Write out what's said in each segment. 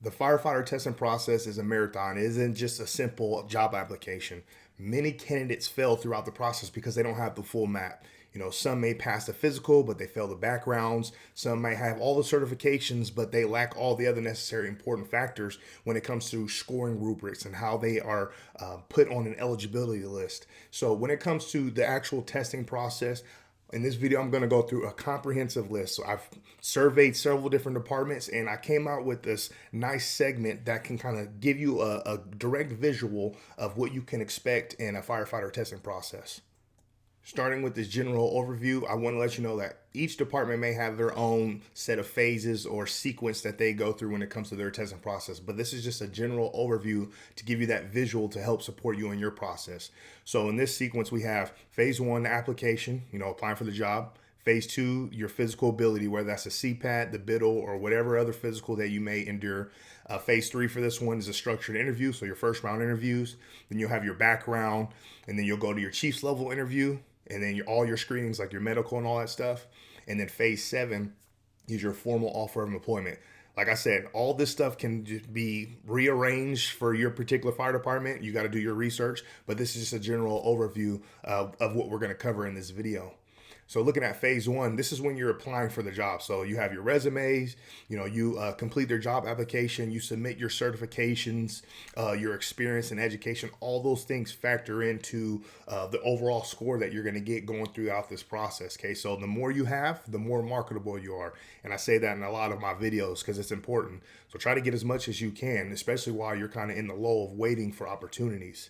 The firefighter testing process is a marathon. It isn't just a simple job application. Many candidates fail throughout the process because they don't have the full map. Some may pass the physical, but they fail the backgrounds. Some may have all the certifications, but they lack all the other necessary important factors when it comes to scoring rubrics and how they are put on an eligibility list. So when it comes to the actual testing process, in this video, I'm going to go through a comprehensive list. So I've surveyed several different departments and I came out with this nice segment that can kind of give you a direct visual of what you can expect in a firefighter testing process. Starting with this general overview, I want to let you know that each department may have their own set of phases or sequence that they go through when it comes to their testing process. But this is just a general overview to give you that visual to help support you in your process. So in this sequence, we have phase one, the application, applying for the job. Phase two, your physical ability, whether that's a CPAT, the BIDL, or whatever other physical that you may endure. Phase three for this one is a structured interview, so your first round interviews. Then you'll have your background, and then you'll go to your chief's level interview, and then all your screenings like your medical and all that stuff. And then phase seven is your formal offer of employment. Like I said, all this stuff can just be rearranged for your particular fire department. You got to do your research, but this is just a general overview of what we're going to cover in this video. So looking at phase one, this is when you're applying for the job. So you have your resumes, you complete their job application, you submit your certifications, your experience and education, all those things factor into the overall score that you're going to get going throughout this process. Okay, so the more you have, the more marketable you are. And I say that in a lot of my videos because it's important. So try to get as much as you can, especially while you're kind of in the lull of waiting for opportunities.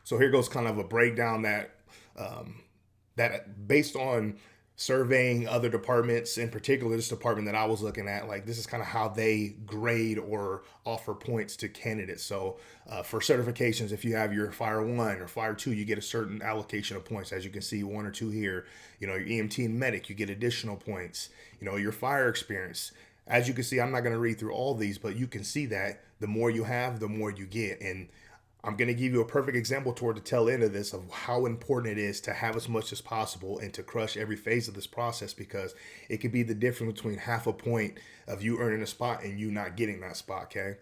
So here goes kind of a breakdown that based on surveying other departments, in particular this department that I was looking at, like this is kind of how they grade or offer points to candidates. So for certifications, if you have your Fire 1 or Fire 2, you get a certain allocation of points. As you can see, 1 or 2 here. Your EMT and medic, you get additional points. Your fire experience. As you can see, I'm not going to read through all these, but you can see that the more you have, the more you get. And I'm going to give you a perfect example toward the tail end of this of how important it is to have as much as possible and to crush every phase of this process, because it could be the difference between half a point of you earning a spot and you not getting that spot, okay?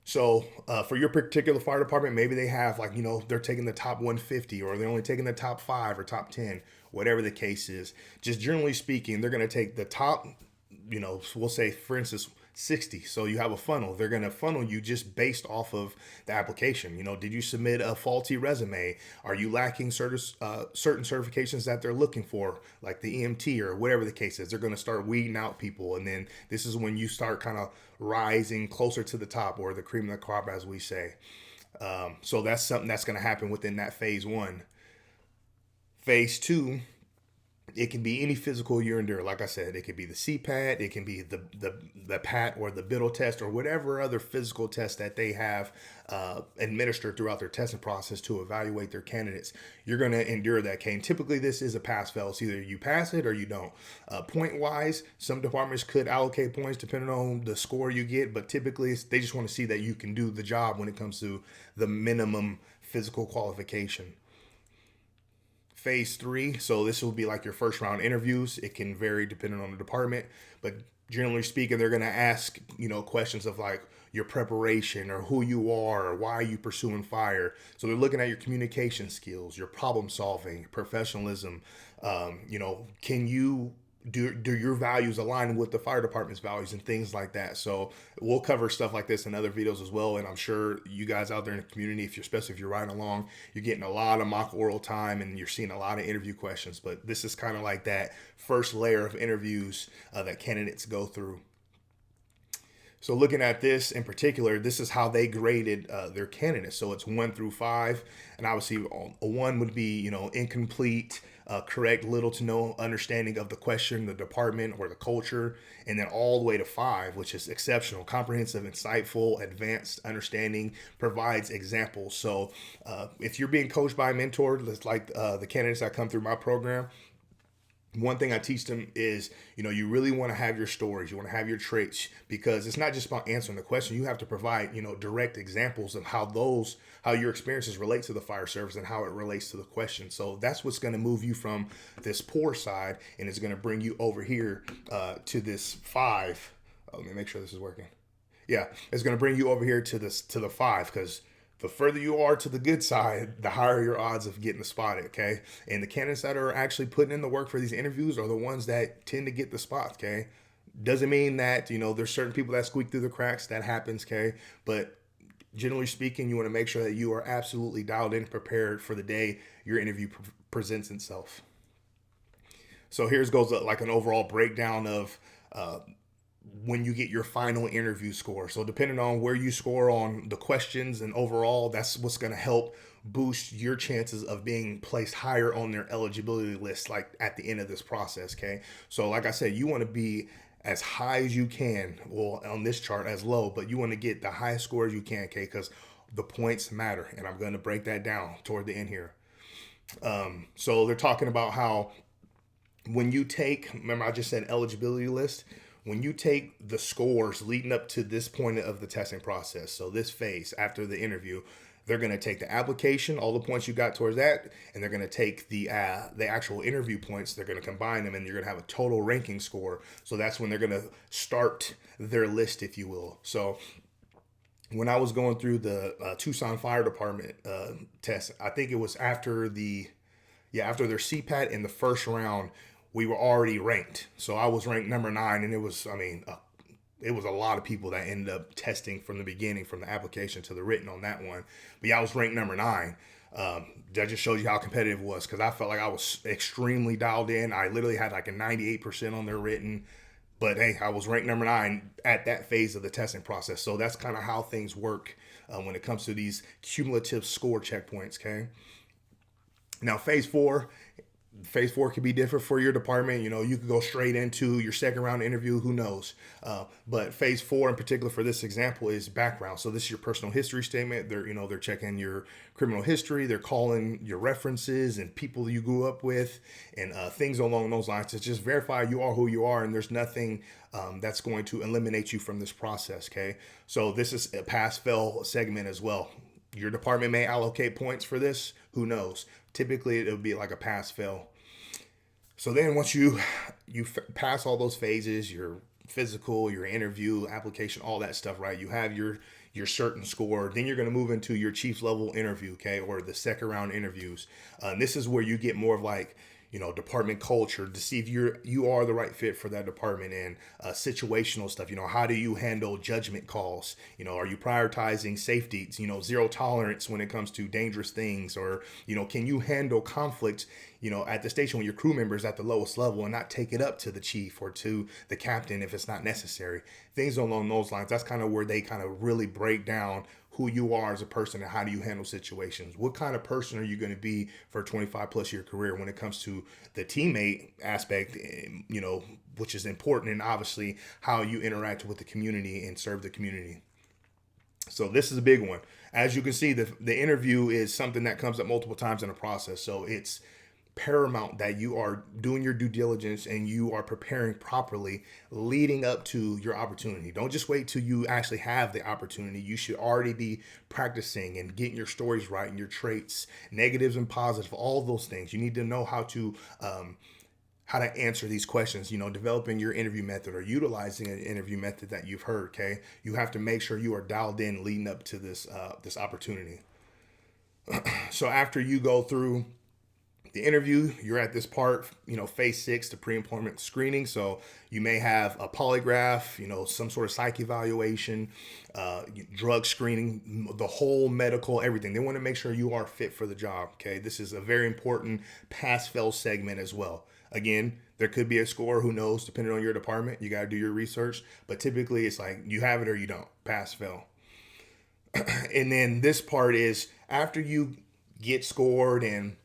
So for your particular fire department, maybe they have they're taking the top 150 or they're only taking the top 5 or top 10, whatever the case is. Just generally speaking, they're going to take the top, we'll say, for instance, 60. So you have a funnel. They're going to funnel you just based off of the application. Did you submit a faulty resume? Are you lacking certain certifications that they're looking for, like the EMT or whatever the case is? They're going to start weeding out people. And then this is when you start kind of rising closer to the top, or the cream of the crop, as we say. So that's something that's going to happen within that phase one. Phase two, it can be any physical you endure. Like I said, it could be the CPAT, it can be the PAT or the BIDL test or whatever other physical test that they have administered throughout their testing process to evaluate their candidates. You're going to endure that, Kane. Typically, this is a pass-fail. It's either you pass it or you don't. Point-wise, some departments could allocate points depending on the score you get, but typically they just want to see that you can do the job when it comes to the minimum physical qualification. Phase three, so this will be like your first round interviews. It can vary depending on the department, but generally speaking, they're going to ask questions of like your preparation or who you are or why are you pursuing fire. So they're looking at your communication skills, your problem solving, professionalism. Can you do your values align with the fire department's values and things like that. So we'll cover stuff like this in other videos as well. And I'm sure you guys out there in the community, especially if you're riding along, you're getting a lot of mock oral time and you're seeing a lot of interview questions. But this is kind of like that first layer of interviews that candidates go through. So looking at this in particular, this is how they graded their candidates. So it's 1 through 5. And obviously a 1 would be, incomplete, correct, little to no understanding of the question, the department, or the culture. And then all the way to 5, which is exceptional, comprehensive, insightful, advanced understanding, provides examples. So if you're being coached by a mentor, like the candidates that come through my program, one thing I teach them is, you really want to have your stories. You want to have your traits, because it's not just about answering the question. You have to provide, direct examples of how your experiences relate to the fire service and how it relates to the question. So that's what's going to move you from this poor side, and it's going to bring you over here to this 5 Let me make sure this is working. Yeah, it's going to bring you over here to the 5, because the further you are to the good side, the higher your odds of getting the spot. Okay, and the candidates that are actually putting in the work for these interviews are the ones that tend to get the spots. Okay, doesn't mean that there's certain people that squeak through the cracks. That happens. Okay, but generally speaking, you want to make sure that you are absolutely dialed in, prepared for the day your interview presents itself. So here's goes like an overall breakdown of when you get your final interview score. So depending on where you score on the questions and overall, that's what's going to help boost your chances of being placed higher on their eligibility list, like at the end of this process. Okay. So like I said, you want to be as high as you can, well, on this chart as low, but you want to get the highest score as you can. Okay. Because the points matter. And I'm going to break that down toward the end here. So they're talking about how when you take, remember I just said eligibility list, when you take the scores leading up to this point of the testing process, so this phase after the interview, they're going to take the application, all the points you got towards that, and they're going to take the actual interview points. They're going to combine them, and you're going to have a total ranking score. So that's when they're going to start their list, if you will. So when I was going through the Tucson Fire Department test, I think it was after their CPAT in the first round, we were already ranked. So I was ranked number 9, and it was a lot of people that ended up testing from the beginning, from the application to the written on that one. But yeah, I was ranked number 9. That just shows you how competitive it was, because I felt like I was extremely dialed in. I literally had like a 98% on their written. But hey, I was ranked number 9 at that phase of the testing process. So that's kind of how things work when it comes to these cumulative score checkpoints, okay? Now, phase 4 can be different for your department. You could go straight into your second round interview, who knows? But phase 4 in particular for this example is background. So this is your personal history statement. They're checking your criminal history. They're calling your references and people you grew up with and things along those lines. To just verify you are who you are, and there's nothing that's going to eliminate you from this process, okay? So this is a pass-fail segment as well. Your department may allocate points for this. Who knows? Typically, it would be like a pass-fail. So then once you pass all those phases, your physical, your interview, application, all that stuff, right? You have your certain score. Then you're going to move into your chief level interview, okay? Or the second round interviews. This is where you get more of like, department culture to see if you are the right fit for that department, and situational stuff. How do you handle judgment calls? Are you prioritizing safety? Zero tolerance when it comes to dangerous things, or can you handle conflict? At the station when your crew member is at the lowest level, and not take it up to the chief or to the captain if it's not necessary. Things along those lines. That's kind of where they kind of really break down who you are as a person and how do you handle situations. What kind of person are you going to be for a 25 plus year career when it comes to the teammate aspect, which is important, and obviously how you interact with the community and serve the community. So this is a big one. As you can see, the interview is something that comes up multiple times in the process. So it's paramount that you are doing your due diligence and you are preparing properly leading up to your opportunity. Don't just wait till you actually have the opportunity. You should already be practicing and getting your stories right and your traits, negatives and positive, all of those things. You need to know how to answer these questions, developing your interview method or utilizing an interview method that you've heard, okay? You have to make sure you are dialed in leading up to this opportunity. So after you go through the interview, you're at this part, phase 6, the pre-employment screening. So you may have a polygraph, some sort of psych evaluation, drug screening, the whole medical, everything. They want to make sure you are fit for the job. Okay. This is a very important pass-fail segment as well. Again, there could be a score, who knows, depending on your department. You got to do your research, but typically it's like you have it or you don't. Pass-fail. And then this part is after you get scored and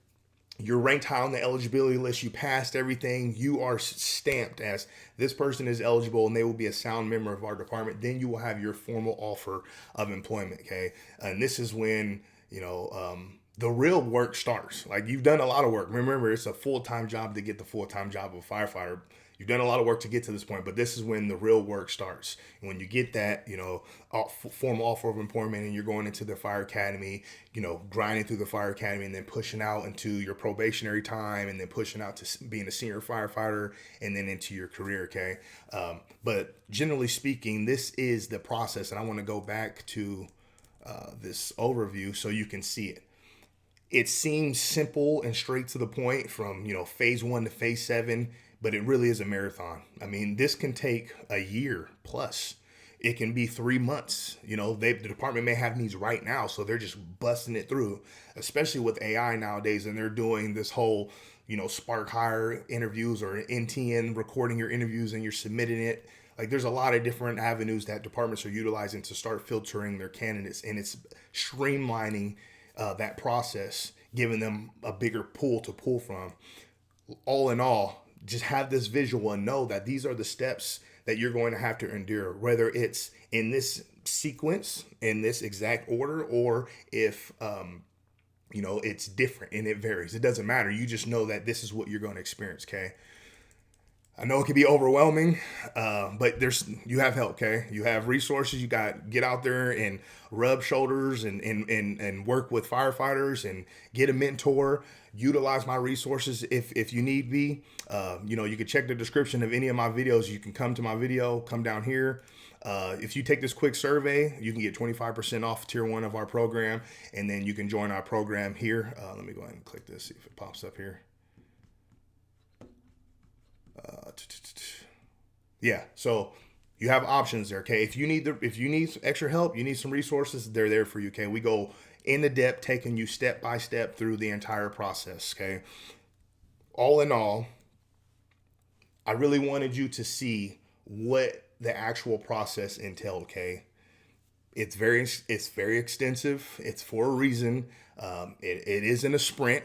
you're ranked high on the eligibility list, you passed everything, you are stamped as this person is eligible and they will be a sound member of our department. Then you will have your formal offer of employment, okay? And this is when, the real work starts. Like, you've done a lot of work. Remember, it's a full-time job to get the full-time job of a firefighter. You've done a lot of work to get to this point, but this is when the real work starts. And when you get that, formal offer of employment and you're going into the fire academy, grinding through the fire academy and then pushing out into your probationary time and then pushing out to being a senior firefighter and then into your career, okay? But generally speaking, this is the process. And I want to go back to this overview so you can see it. It seems simple and straight to the point from, phase 1 to phase 7, but it really is a marathon. I mean, this can take a year plus. It can be 3 months. The department may have needs right now, so they're just busting it through, especially with AI nowadays. And they're doing this whole, Spark Hire interviews or NTN recording your interviews and you're submitting it. Like there's a lot of different avenues that departments are utilizing to start filtering their candidates, and it's streamlining that process, giving them a bigger pool to pull from. All in all, just have this visual and know that these are the steps that you're going to have to endure, whether it's in this sequence, in this exact order, or if, it's different and it varies. It doesn't matter. You just know that this is what you're going to experience, okay? I know it can be overwhelming, but you have help, okay? You have resources. You get out there and rub shoulders and work with firefighters and get a mentor. Utilize my resources if you need be. You can check the description of any of my videos. You can come to my video, come down here. If you take this quick survey, you can get 25% off tier 1 of our program, and then you can join our program here. Let me go ahead and click this, see if it pops up here. Yeah, so you have options there, okay? If you need extra help, you need some resources, they're there for you, okay? We go in the depth, taking you step by step through the entire process, okay? All in all, I really wanted you to see what the actual process entailed, okay? It's very extensive. It's for a reason. It isn't a sprint.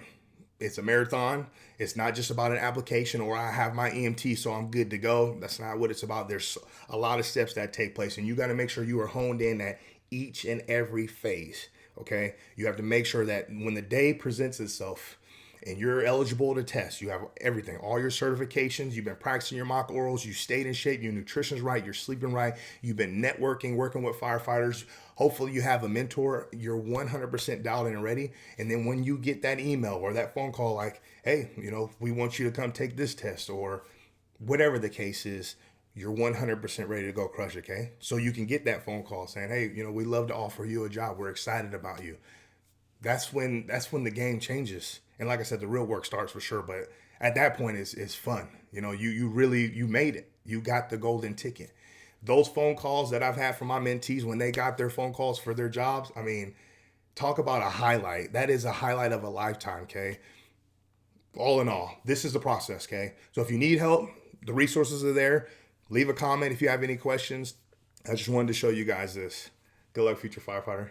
It's a marathon. It's not just about an application or I have my EMT, so I'm good to go. That's not what it's about. There's a lot of steps that take place, and you got to make sure you are honed in at each and every phase, okay? You have to make sure that when the day presents itself and you're eligible to test, you have everything, all your certifications, you've been practicing your mock orals, you stayed in shape, your nutrition's right, you're sleeping right, you've been networking, working with firefighters. Hopefully you have a mentor, you're 100% dialed in and ready. And then when you get that email or that phone call like, hey, we want you to come take this test or whatever the case is, you're 100% ready to go crush it, okay? So you can get that phone call saying, hey, we love to offer you a job. We're excited about you. That's when the game changes. And like I said, the real work starts for sure. But at that point, it's fun. You made it. You got the golden ticket. Those phone calls that I've had from my mentees when they got their phone calls for their jobs, I mean, talk about a highlight. That is a highlight of a lifetime, okay? All in all, this is the process, okay? So if you need help, the resources are there. Leave a comment if you have any questions. I just wanted to show you guys this. Good luck, future firefighter.